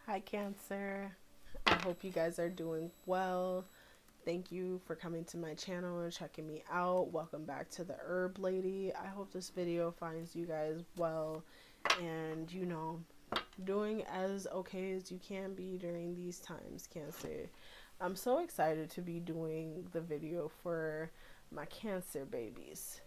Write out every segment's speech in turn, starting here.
Hi, Cancer. I hope you guys are doing well. Thank you for coming to my channel and checking me out. Welcome back to the Herb Lady. I hope this video finds you guys well and, doing as okay as you can be during these times, Cancer. I'm so excited to be doing the video for my Cancer babies.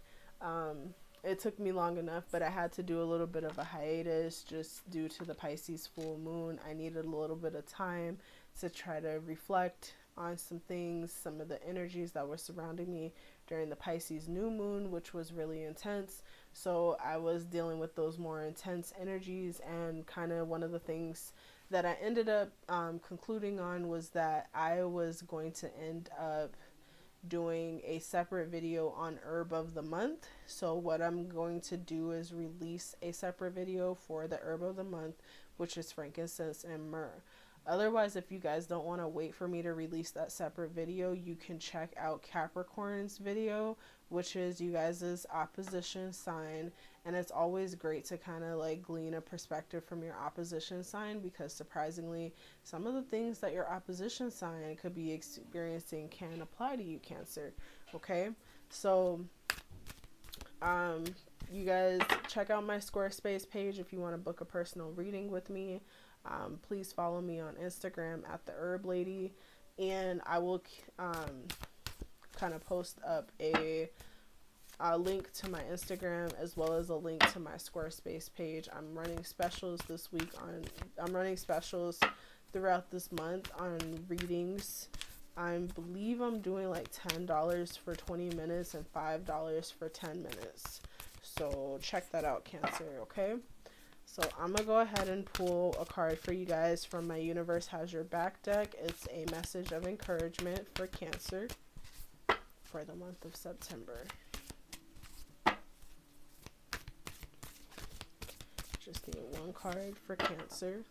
It took me long enough, but I had to do a little bit of a hiatus just due to the Pisces full moon. I needed a little bit of time to try to reflect on some things, some of the energies that were surrounding me during the Pisces new moon, which was really intense. So I was dealing with those more intense energies, and kind of one of the things that I ended up concluding on was that I was going to end up doing a separate video on herb of the month. So what I'm going to do is release a separate video for the herb of the month, which is frankincense and myrrh. Otherwise, if you guys don't want to wait for me to release that separate video, you can check out Capricorn's video, which is you guys' opposition sign. And it's always great to kind of like glean a perspective from your opposition sign, because surprisingly, some of the things that your opposition sign could be experiencing can apply to you, Cancer. Okay, so you guys check out my Squarespace page if you want to book a personal reading with me. Please follow me on Instagram at the Herb Lady, and I will kind of post up a link to my Instagram as well as a link to my Squarespace page. I'm running specials this week I'm running specials throughout this month on readings. I believe I'm doing like $10 for 20 minutes and $5 for 10 minutes. So check that out, Cancer, okay? So I'm going to go ahead and pull a card for you guys from my Universe Has Your Back deck. It's a message of encouragement for Cancer for the month of September. Just need one card for Cancer.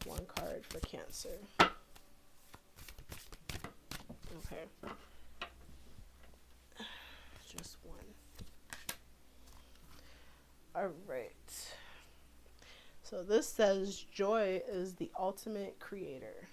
One card for Cancer. Okay. Just one. Alright. So this says, joy is the ultimate creator.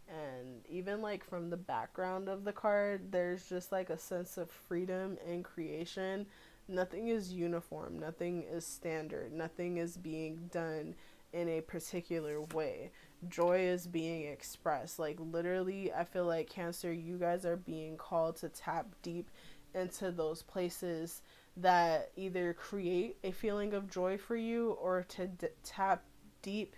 And even like from the background of the card, there's just like a sense of freedom and creation. Nothing is uniform, nothing is standard, nothing is being done in a particular way. Joy is being expressed. Like literally, I feel like, Cancer, you guys are being called to tap deep into those places that either create a feeling of joy for you, or to tap deep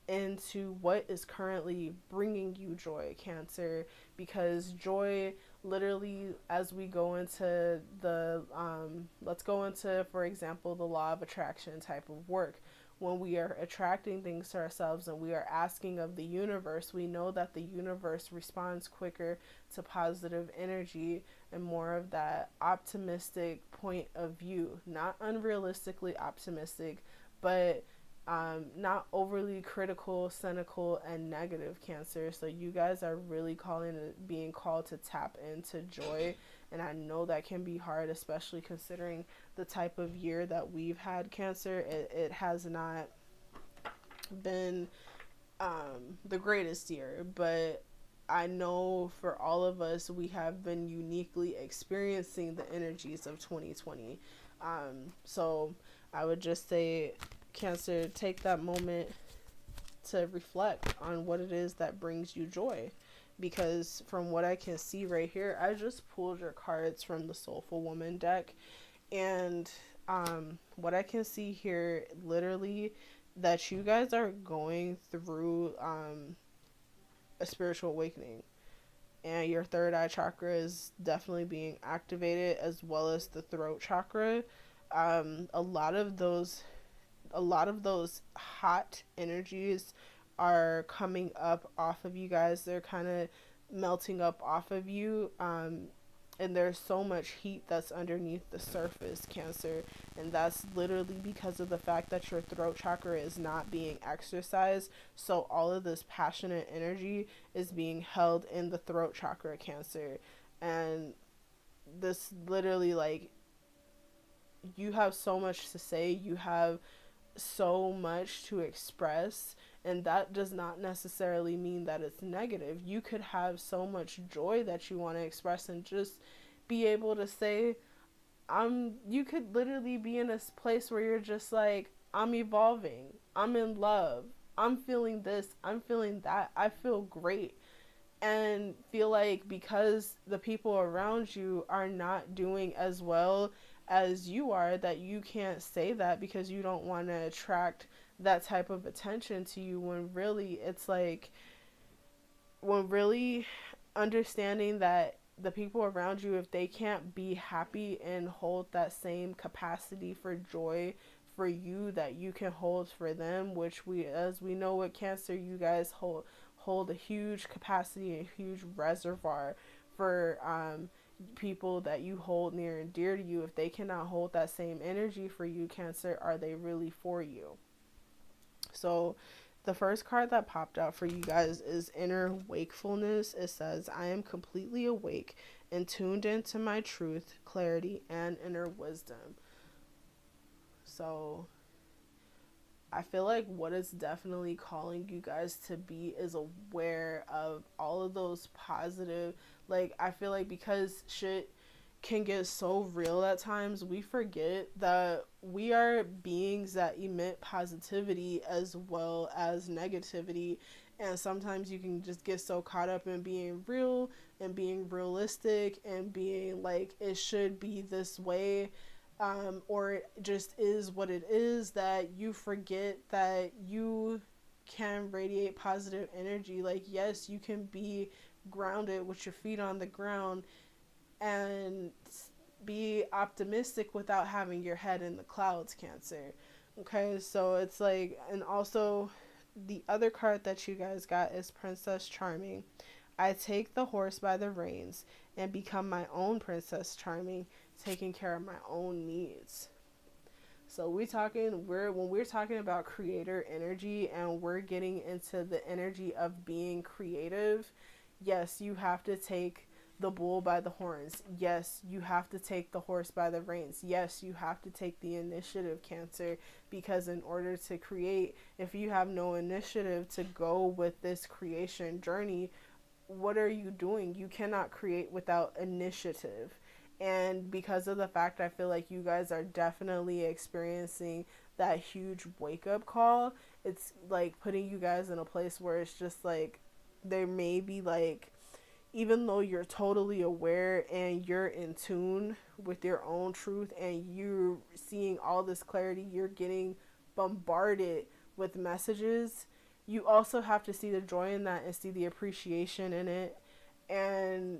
into what is currently bringing you joy, Cancer. Because joy, literally, as we go into the let's go into, for example, the law of attraction type of work. When we are attracting things to ourselves and we are asking of the universe, we know that the universe responds quicker to positive energy and more of that optimistic point of view. Not unrealistically optimistic, but not overly critical, cynical, and negative, Cancer. So you guys are really being called to tap into joy. And I know that can be hard, especially considering the type of year that we've had, Cancer. It has not been the greatest year, but I know for all of us, we have been uniquely experiencing the energies of 2020. So I would just say, Cancer, take that moment to reflect on what it is that brings you joy. Because from what I can see right here, I just pulled your cards from the Soulful Woman deck. And what I can see here, literally, that you guys are going through a spiritual awakening. And your third eye chakra is definitely being activated, as well as the throat chakra. A lot of those hot energies are coming up off of you guys. They're kind of melting up off of you. And there's so much heat that's underneath the surface, Cancer. And that's literally because of the fact that your throat chakra is not being exercised. So all of this passionate energy is being held in the throat chakra, Cancer. And this literally, like, you have so much to say, you have so much to express, and that does not necessarily mean that it's negative. You could have so much joy that you want to express and just be able to say, you could literally be in a place where you're just like, I'm evolving, I'm in love, I'm feeling this, I'm feeling that, I feel great. And feel like because the people around you are not doing as well as you are, that you can't say that because you don't want to attract that type of attention to you, when really it's like, when really understanding that the people around you, if they can't be happy and hold that same capacity for joy for you that you can hold for them, which we, as we know with Cancer, you guys hold a huge capacity, a huge reservoir for people that you hold near and dear to you. If they cannot hold that same energy for you, Cancer, are they really for you? So the first card that popped out for you guys is Inner Wakefulness. It says, I am completely awake and tuned into my truth, clarity, and inner wisdom. So I feel like what it's definitely calling you guys to be is aware of all of those positive, like, I feel like because shit can get so real at times, we forget that we are beings that emit positivity as well as negativity. And sometimes you can just get so caught up in being real and being realistic and being like, it should be this way, or it just is what it is, that you forget that you can radiate positive energy. Like, yes, you can be grounded with your feet on the ground and be optimistic without having your head in the clouds, Cancer. Okay, so it's like, and also the other card that you guys got is Princess Charming. I take the horse by the reins and become my own Princess Charming, taking care of my own needs. So when we're talking about creator energy and we're getting into the energy of being creative, yes, you have to take the bull by the horns. Yes, you have to take the horse by the reins. Yes, you have to take the initiative, Cancer, because in order to create, if you have no initiative to go with this creation journey, what are you doing? You cannot create without initiative. And because of the fact, I feel like you guys are definitely experiencing that huge wake up call, it's like putting you guys in a place where it's just like, there may be like, even though you're totally aware and you're in tune with your own truth and you're seeing all this clarity, you're getting bombarded with messages, you also have to see the joy in that and see the appreciation in it. And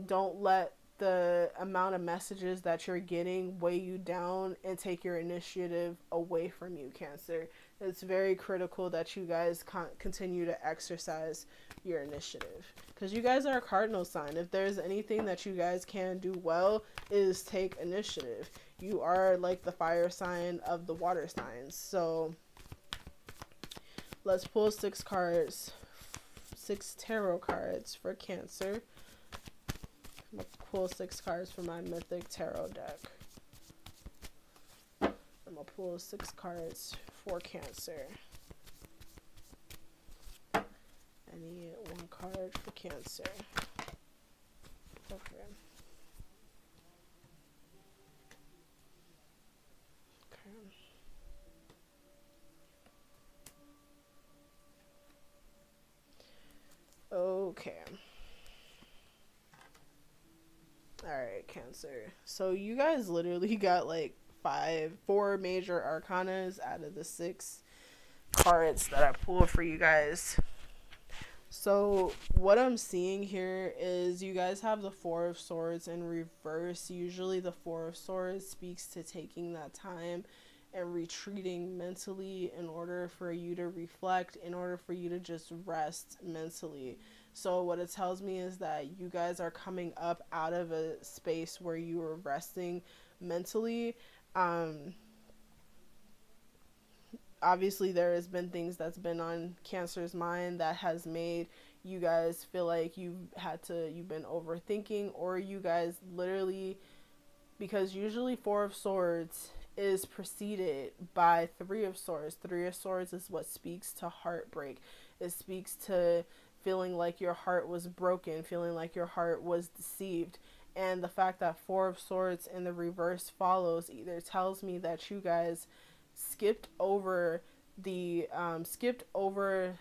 don't let the amount of messages that you're getting weigh you down and take your initiative away from you, Cancer. It's very critical that you guys continue to exercise your initiative, because you guys are a cardinal sign. If there's anything that you guys can do well, is take initiative. You are like the fire sign of the water signs. So let's pull 6 cards, 6 tarot cards for Cancer. I'm going to pull 6 cards from my Mythic Tarot deck. I'm going to pull 6 cards for Cancer. I need 1 card for Cancer. Okay. Okay. Alright, Cancer. So you guys literally got like 4 major arcanas out of the 6 cards that I pulled for you guys. So what I'm seeing here is you guys have the 4 of Swords in reverse. Usually the 4 of Swords speaks to taking that time and retreating mentally in order for you to reflect, in order for you to just rest mentally. So what it tells me is that you guys are coming up out of a space where you were resting mentally. Obviously there has been things that's been on Cancer's mind that has made you guys feel like you've been overthinking, or you guys literally because usually Four of Swords is preceded by Three of Swords. Three of Swords is what speaks to heartbreak. It speaks to feeling like your heart was broken, feeling like your heart was deceived. And the fact that Four of Swords in the reverse follows either tells me that you guys skipped over skipped over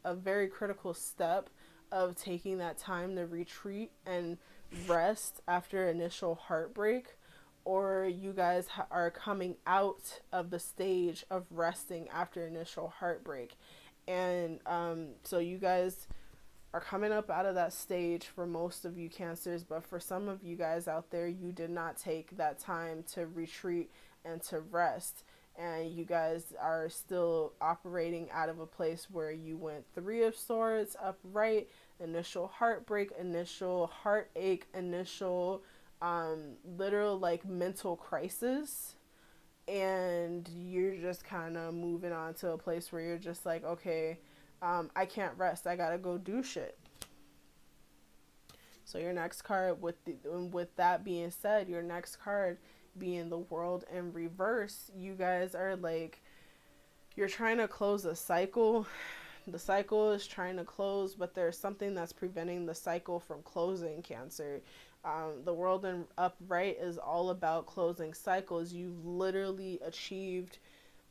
a very critical step of taking that time to retreat and rest after initial heartbreak, or you guys are coming out of the stage of resting after initial heartbreak. And so you guys are coming up out of that stage for most of you Cancers, but for some of you guys out there, you did not take that time to retreat and to rest. And you guys are still operating out of a place where you went Three of Swords upright, initial heartbreak, initial heartache, initial literal like mental crisis, and you're just kind of moving on to a place where you're just like, okay, I can't rest, I gotta go do shit. So your next card, with that being said, your next card being the World in reverse, you guys are like, you're trying to close a cycle. The cycle is trying to close, but there's something that's preventing the cycle from closing, Cancer. The World in upright is all about closing cycles. You've literally achieved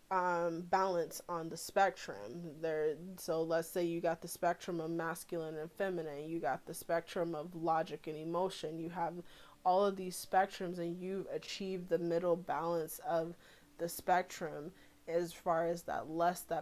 balance on the spectrum there. So let's say you got the spectrum of masculine and feminine, you got the spectrum of logic and emotion, you have all of these spectrums, and you've achieved the middle balance of the spectrum as far as that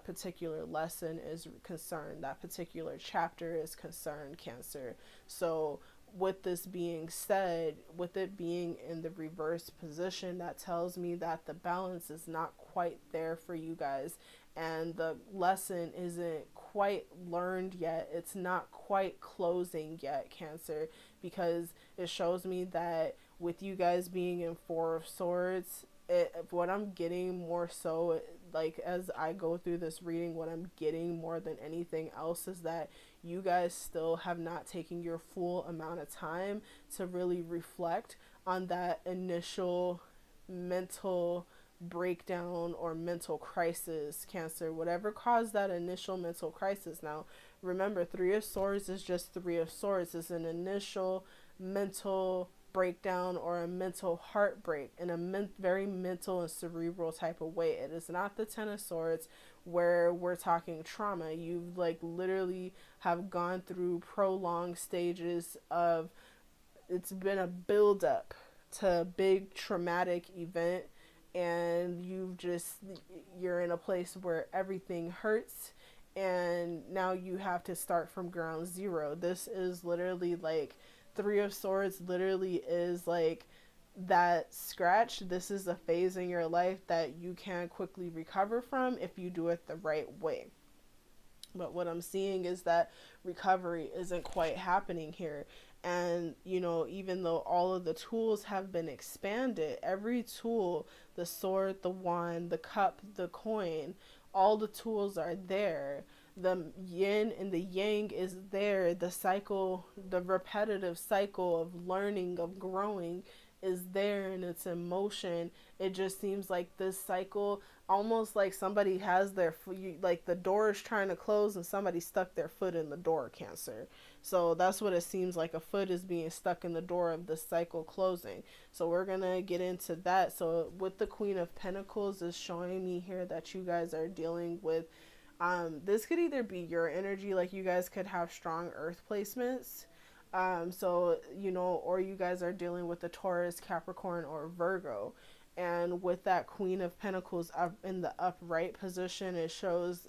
particular lesson is concerned, that particular chapter is concerned, Cancer. So with this being said, with it being in the reverse position, that tells me that the balance is not quite there for you guys, and the lesson isn't quite learned yet. It's not quite closing yet, Cancer, because it shows me that with you guys being in Four of Swords, what I'm getting more so, like as I go through this reading, what I'm getting more than anything else is that you guys still have not taken your full amount of time to really reflect on that initial mental breakdown or mental crisis, Cancer, whatever caused that initial mental crisis. Now remember, Three of Swords is just Three of Swords. It's an initial mental breakdown or a mental heartbreak in a very mental and cerebral type of way. It is not the Ten of Swords where we're talking trauma. You've like literally have gone through prolonged stages of, it's been a build up to a big traumatic event, and you're in a place where everything hurts, and now you have to start from ground zero. This is literally like, Three of Swords literally is like that scratch. This is a phase in your life that you can quickly recover from if you do it the right way. But what I'm seeing is that recovery isn't quite happening here. And, even though all of the tools have been expanded, every tool, the sword, the wand, the cup, the coin, all the tools are there. The yin and the yang is there. The cycle, the repetitive cycle of learning, of growing is there, and it's in motion. It just seems like this cycle, almost like somebody has like the door is trying to close and somebody stuck their foot in the door, Cancer. So that's what it seems like. A foot is being stuck in the door of the cycle closing. So we're going to get into that. So with the Queen of Pentacles is showing me here that you guys are dealing with, this could either be your energy, like you guys could have strong earth placements. Or you guys are dealing with the Taurus, Capricorn, or Virgo. And with that Queen of Pentacles up in the upright position, it shows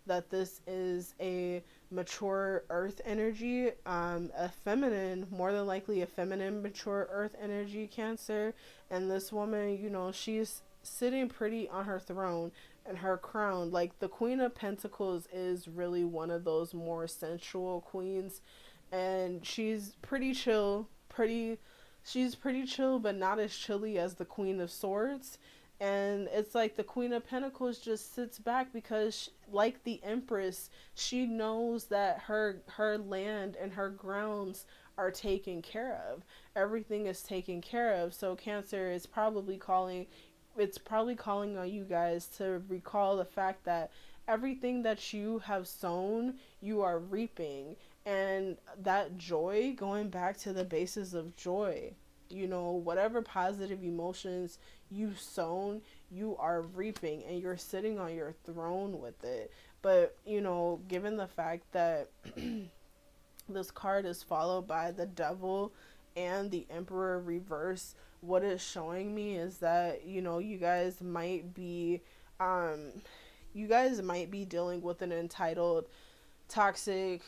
that this is a mature earth energy, a feminine, more than likely a feminine mature earth energy, Cancer. And this woman, she's sitting pretty on her throne and her crown. Like the Queen of Pentacles is really one of those more sensual queens, and she's pretty chill, but not as chilly as the Queen of Swords. And it's like the Queen of Pentacles just sits back because like the Empress, she knows that her land and her grounds are taken care of. Everything is taken care of. So Cancer is probably calling, it's probably calling on you guys to recall the fact that everything that you have sown, you are reaping. And that joy, going back to the basis of joy, you know, whatever positive emotions you've sown, you are reaping, and you're sitting on your throne with it. But, you know, given the fact that this card is followed by the devil and the emperor reverse, what it's showing me is that, you know, um you guys might be dealing with an entitled toxic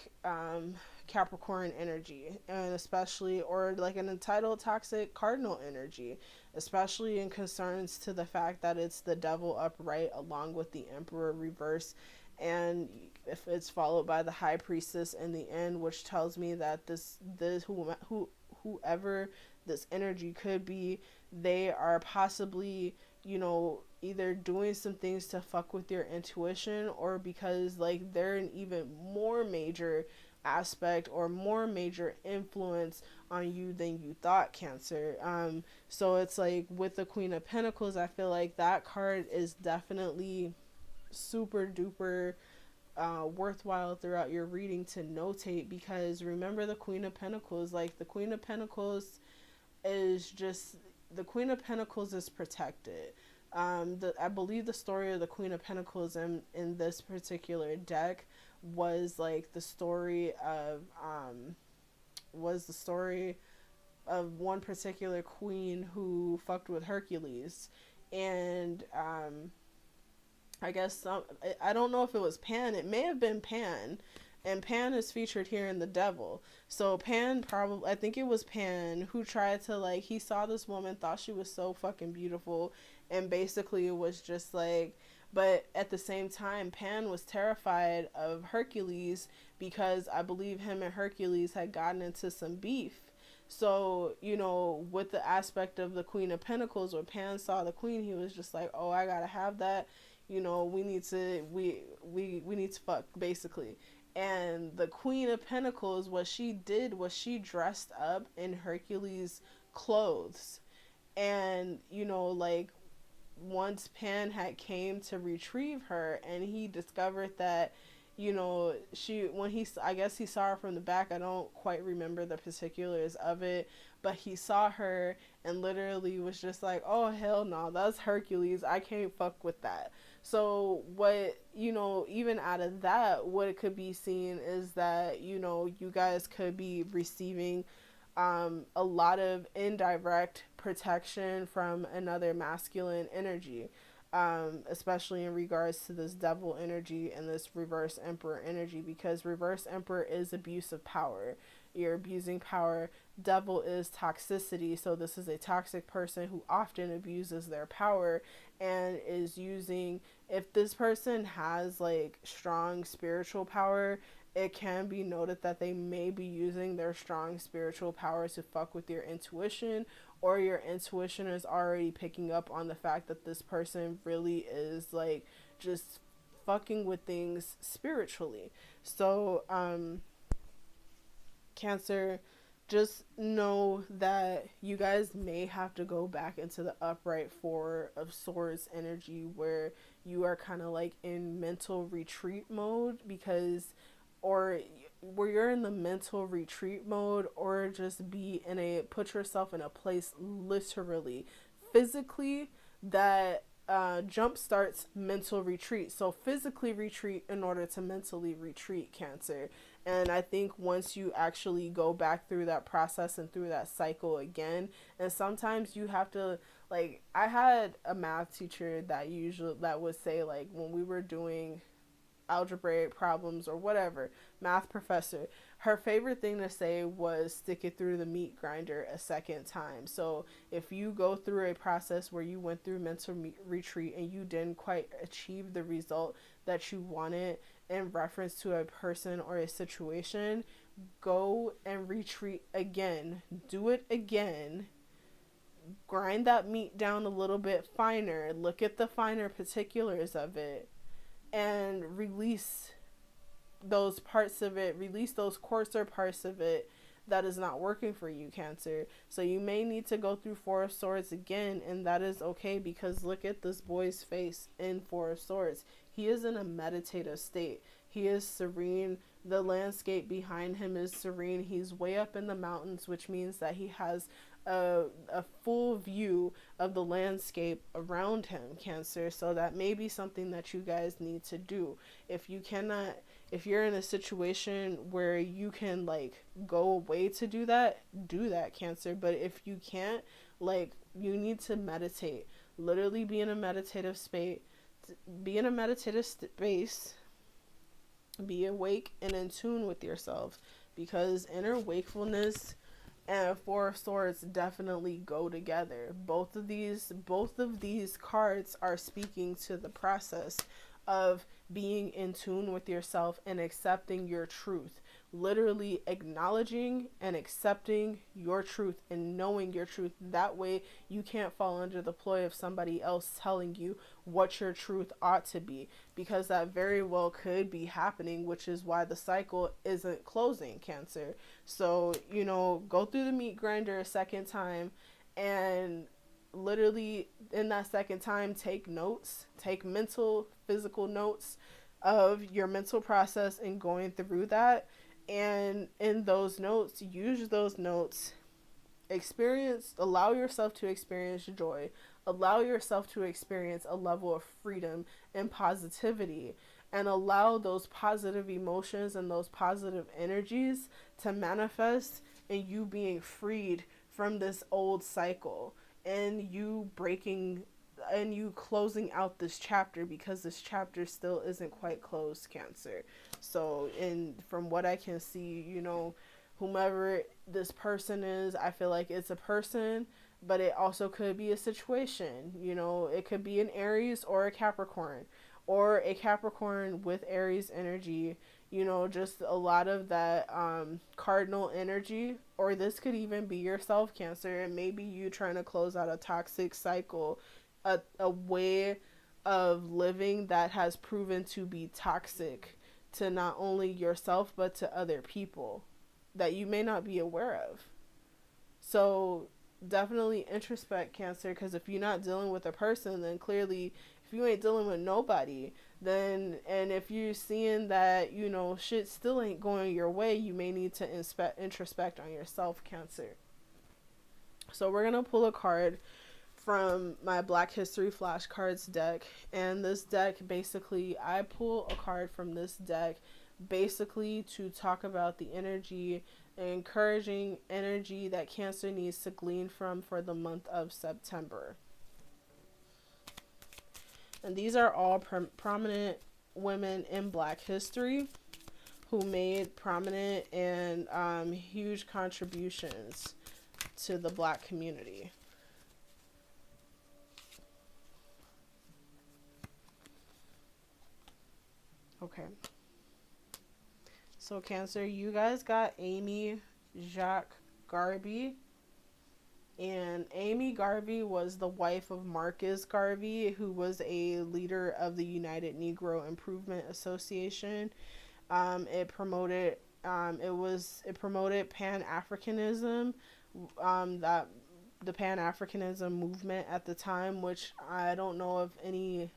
Capricorn energy, and especially, or like an entitled toxic cardinal energy, especially in concerns to the fact that it's the devil upright along with the emperor reverse. And if it's followed by the high priestess in the end, which tells me that whoever this energy could be, they are possibly, you know, either doing some things to fuck with your intuition, or because like they're an even more major aspect or more major influence on you than you thought, Cancer. So it's like with the Queen of Pentacles, I feel like that card is definitely super duper worthwhile throughout your reading to notate, because remember, the Queen of Pentacles, like the Queen of Pentacles is just, the Queen of Pentacles is protected. I believe the story of the Queen of Pentacles in this particular deck was like the story of one particular queen who fucked with Hercules. And I guess I don't know if it was Pan. It may have been Pan, and Pan is featured here in the Devil. So Pan, probably, I think it was Pan who tried to, like, he saw this woman, thought she was so fucking beautiful, and basically it was just like, but at the same time, Pan was terrified of Hercules because I believe him and Hercules had gotten into some beef. So, you know, with the aspect of the Queen of Pentacles, when Pan saw the Queen, he was just like, oh, I gotta have that. You know, we need to fuck, basically. And the Queen of Pentacles, what she did was she dressed up in Hercules' clothes. And, you know, like, once Pan had came to retrieve her, and he discovered that, you know, I guess he saw her from the back. I don't quite remember the particulars of it, but he saw her and literally was just like, oh, hell no, that's Hercules. I can't fuck with that. So what, you know, even out of that, what it could be seen is that, you know, you guys could be receiving a lot of indirect protection from another masculine energy, especially in regards to this devil energy and this reverse emperor energy, because reverse emperor is abuse of power. You're abusing power. Devil is toxicity. So this is a toxic person who often abuses their power and is using, if this person has like strong spiritual power, it can be noted that they may be using their strong spiritual power to fuck with your intuition, or your intuition is already picking up on the fact that this person really is like just fucking with things spiritually. So, Cancer, just know that you guys may have to go back into the upright Four of Swords energy, where you are kind of like in mental retreat mode, because, or where you're in the mental retreat mode, or just put yourself in a place, literally, physically, that jump starts mental retreat. So physically retreat in order to mentally retreat, Cancer. And I think once you actually go back through that process and through that cycle again, and sometimes you have to, like, I had a math teacher that would say, like, when we were doing algebraic problems or whatever, math professor, her favorite thing to say was stick it through the meat grinder a second time. So if you go through a process where you went through mental retreat and you didn't quite achieve the result that you wanted in reference to a person or a situation, go and retreat again. Do it again. Grind that meat down a little bit finer. Look at the finer particulars of it and release those parts of it, release those coarser parts of it that is not working for you, Cancer. So you may need to go through Four of Swords again, and that is okay, because look at this boy's face in Four of Swords. He is in a meditative state. He is serene. The landscape behind him is serene. He's way up in the mountains, which means that he has a full view of the landscape around him, Cancer. So that may be something that you guys need to do. If you cannot, if you're in a situation where you can like go away to do that, Cancer. But if you can't, like, you need to meditate. Literally be in a meditative space. Be in a meditative space. Be awake and in tune with yourself, because inner wakefulness and Four of Swords definitely go together. Both of these cards are speaking to the process of being in tune with yourself and accepting your truth. Literally acknowledging and accepting your truth and knowing your truth. That way you can't fall under the ploy of somebody else telling you what your truth ought to be, because that very well could be happening, which is why the cycle isn't closing, Cancer. So, go through the meat grinder a second time, and literally in that second time, take notes, take mental, physical notes of your mental process and going through that. And in those notes, use those notes, allow yourself to experience joy, allow yourself to experience a level of freedom and positivity, and allow those positive emotions and those positive energies to manifest in you being freed from this old cycle, and you breaking and you closing out this chapter, because this chapter still isn't quite closed, Cancer. So, from what I can see, whomever this person is, I feel like it's a person, but it also could be a situation. It could be an Aries or a Capricorn, with Aries energy, just a lot of that cardinal energy. Or this could even be yourself, Cancer, and maybe you trying to close out a toxic cycle, a way of living that has proven to be toxic to not only yourself but to other people that you may not be aware of. So definitely introspect, Cancer, because if you're not dealing with a person, then clearly, if you ain't dealing with nobody, then, and if you're seeing that shit still ain't going your way, you may need to introspect on yourself, Cancer. So we're gonna pull a card from my Black History Flashcards deck. And this deck, basically, I pull a card from this deck basically to talk about the energy, encouraging energy that Cancer needs to glean from for the month of September. And these are all prominent women in Black history who made prominent and huge contributions to the Black community. Okay. So Cancer, you guys got Amy Jacques Garvey. And Amy Garvey was the wife of Marcus Garvey, who was a leader of the United Negro Improvement Association. It promoted Pan-Africanism, that the Pan-Africanism movement at the time, which I don't know if any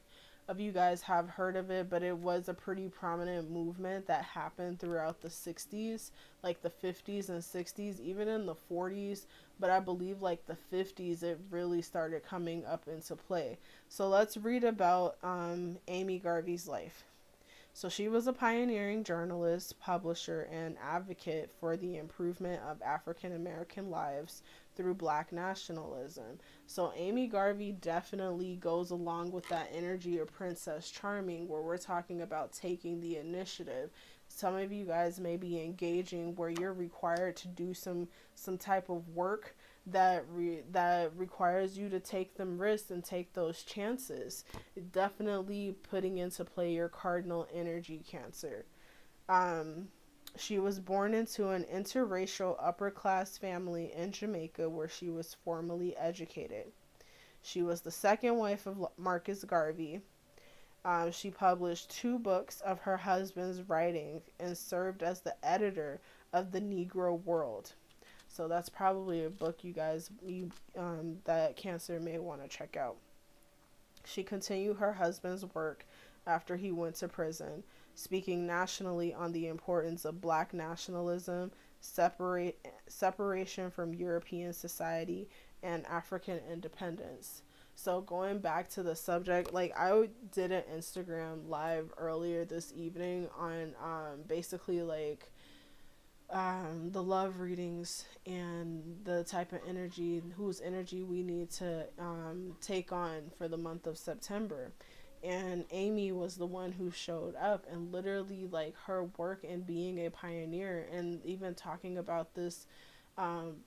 of you guys have heard of it, but it was a pretty prominent movement that happened throughout the 60s, like the 50s and 60s, even in the 40s, but I believe like the 50s it really started coming up into play. So let's read about Amy Garvey's life. So she was a pioneering journalist, publisher, and advocate for the improvement of African American lives through Black nationalism. So Amy Garvey definitely goes along with that energy of Princess Charming, where we're talking about taking the initiative. Some of you guys may be engaging where you're required to do some type of work that requires you to take them risks and take those chances. Definitely putting into play your cardinal energy, Cancer. She was born into an interracial upper-class family in Jamaica where she was formally educated. She was the second wife of Marcus Garvey. She published 2 books of her husband's writing and served as the editor of the Negro World. So that's probably a book that Cancer may want to check out. She continued her husband's work after he went to prison, speaking nationally on the importance of black nationalism, separation from European society, and African independence. So going back to the subject, like I did an Instagram live earlier this evening on basically like the love readings and the type of energy, whose energy we need to take on for the month of September. And Amy was the one who showed up, and literally, like, her work in being a pioneer and even talking about this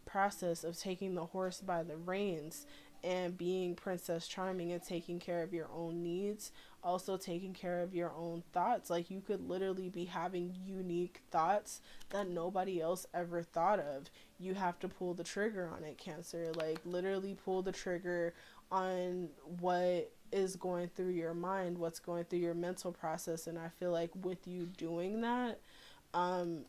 process of taking the horse by the reins and being Princess Charming and taking care of your own needs, also taking care of your own thoughts. Like, you could literally be having unique thoughts that nobody else ever thought of. You have to pull the trigger on it, Cancer. Like, literally pull the trigger on what is going through your mind, what's going through your mental process. And I feel like with you doing that,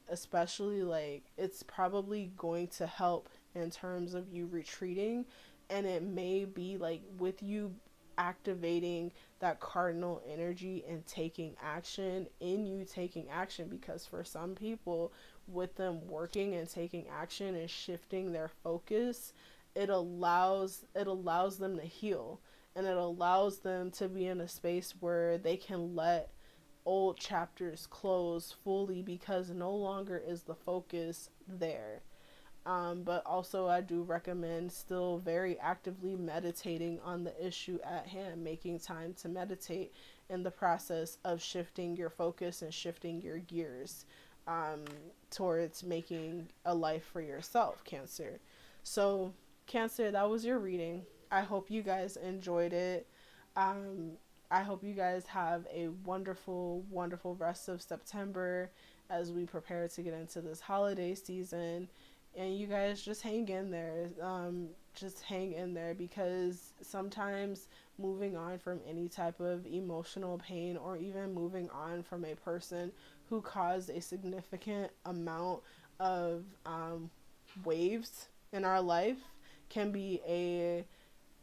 especially, like, it's probably going to help in terms of you retreating. And it may be like with you activating that cardinal energy and taking action, in you taking action, because for some people, with them working and taking action and shifting their focus, it allows them to heal, and it allows them to be in a space where they can let old chapters close fully, because no longer is the focus there. But also, I do recommend still very actively meditating on the issue at hand, making time to meditate in the process of shifting your focus and shifting your gears um, towards making a life for yourself, Cancer. So, Cancer, that was your reading. I hope you guys enjoyed it. Um, I hope you guys have a wonderful, wonderful rest of September as we prepare to get into this holiday season. And you guys just hang in there. Just hang in there, because sometimes moving on from any type of emotional pain, or even moving on from a person who caused a significant amount of waves in our life, can be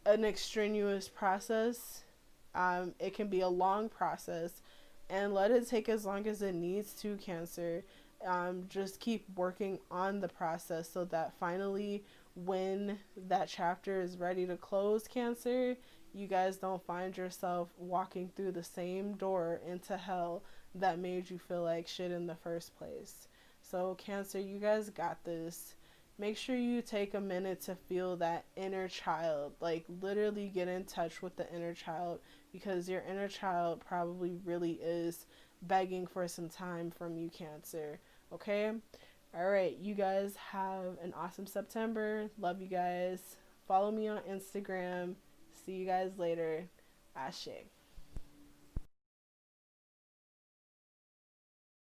an extraneous process. It can be a long process, and let it take as long as it needs to, Cancer. Just keep working on the process so that finally, when that chapter is ready to close, Cancer, you guys don't find yourself walking through the same door into hell that made you feel like shit in the first place. So, Cancer, you guys got this. Make sure you take a minute to feel that inner child. Like, literally get in touch with the inner child, because your inner child probably really is begging for some time from you, Cancer. Okay? All right. You guys have an awesome September. Love you guys. Follow me on Instagram. See you guys later. Ashe.